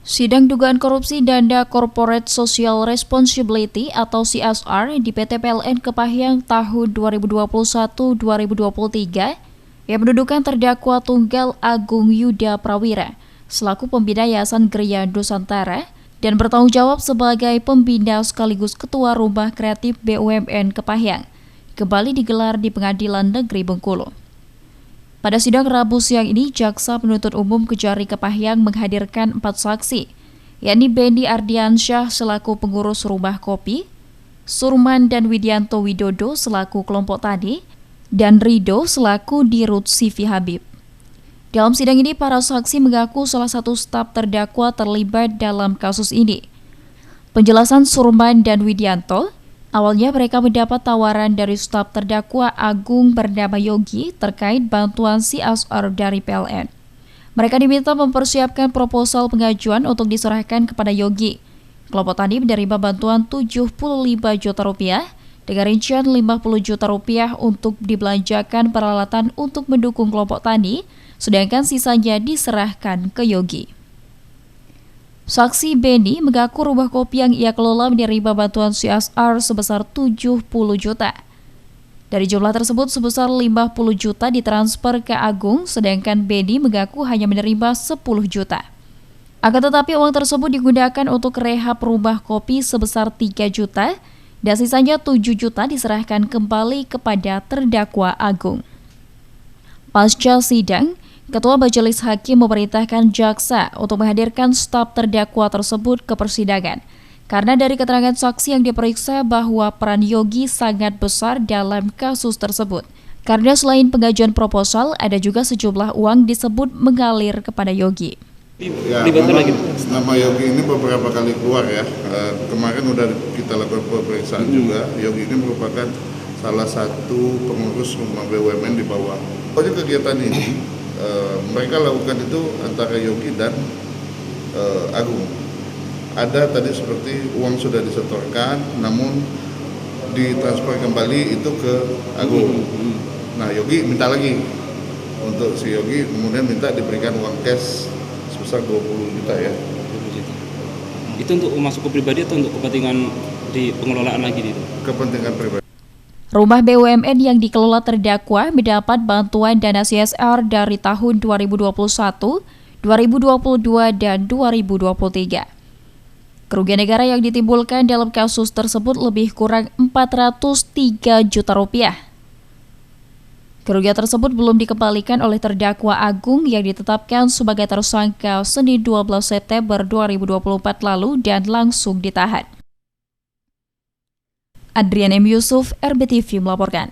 Sidang dugaan korupsi dana Corporate Social Responsibility atau CSR di PT PLN Kepahyang tahun 2021-2023 yang mendudukan terdakwa tunggal Agung Yuda Prawira selaku pembina Yayasan Gria Nusantara dan bertanggung jawab sebagai pembina sekaligus Ketua Rumah Kreatif BUMN Kepahyang kembali digelar di Pengadilan Negeri Bengkulu. Pada sidang Rabu siang ini, Jaksa Penuntut Umum Kejari Kepahyang menghadirkan 4 saksi, yakni Benny Ardiansyah selaku pengurus rumah kopi, Surman dan Widianto Widodo selaku kelompok tani, dan Rido selaku Dirut CV Habib. Dalam sidang ini, para saksi mengaku salah satu staf terdakwa terlibat dalam kasus ini. Penjelasan Surman dan Widianto, awalnya mereka mendapat tawaran dari staf terdakwa Agung bernama Yogi terkait bantuan CSR dari PLN. Mereka diminta mempersiapkan proposal pengajuan untuk diserahkan kepada Yogi. Kelompok tani menerima bantuan 75 juta rupiah dengan rincian 50 juta rupiah untuk dibelanjakan peralatan untuk mendukung kelompok tani, sedangkan sisanya diserahkan ke Yogi. Saksi Benny mengaku rumah kopi yang ia kelola menerima bantuan CSR sebesar 70 juta. Dari jumlah tersebut sebesar 50 juta ditransfer ke Agung, sedangkan Benny mengaku hanya menerima 10 juta. Akan tetapi uang tersebut digunakan untuk rehab rumah kopi sebesar 3 juta dan sisanya 7 juta diserahkan kembali kepada terdakwa Agung. Pasca sidang, Ketua Majelis Hakim memerintahkan jaksa untuk menghadirkan staf terdakwa tersebut ke persidangan karena dari keterangan saksi yang diperiksa bahwa peran Yogi sangat besar dalam kasus tersebut. Karena selain pengajuan proposal, ada juga sejumlah uang disebut mengalir kepada Yogi. Ya, nama Yogi ini beberapa kali keluar ya. Kemarin udah kita lakukan pemeriksaan juga. Yogi ini merupakan salah satu pengurus rumah BUMN di bawah. Pokoknya kegiatan ini mereka lakukan itu antara Yogi dan Agung. Ada tadi seperti uang sudah disetorkan, namun ditransfer kembali itu ke Agung. Nah, Yogi minta lagi untuk si Yogi, kemudian minta diberikan uang cash sebesar 20 juta ya. 20 juta. Itu untuk masuk ke pribadi atau untuk kepentingan di pengelolaan lagi itu? Kepentingan pribadi. Rumah BUMN yang dikelola terdakwa mendapat bantuan dana CSR dari tahun 2021, 2022, dan 2023. Kerugian negara yang ditimbulkan dalam kasus tersebut lebih kurang 403 juta rupiah. Kerugian tersebut belum dikembalikan oleh terdakwa Agung yang ditetapkan sebagai tersangka Senin 12 September 2024 lalu dan langsung ditahan. Adrian M. Yusuf, RBTV melaporkan.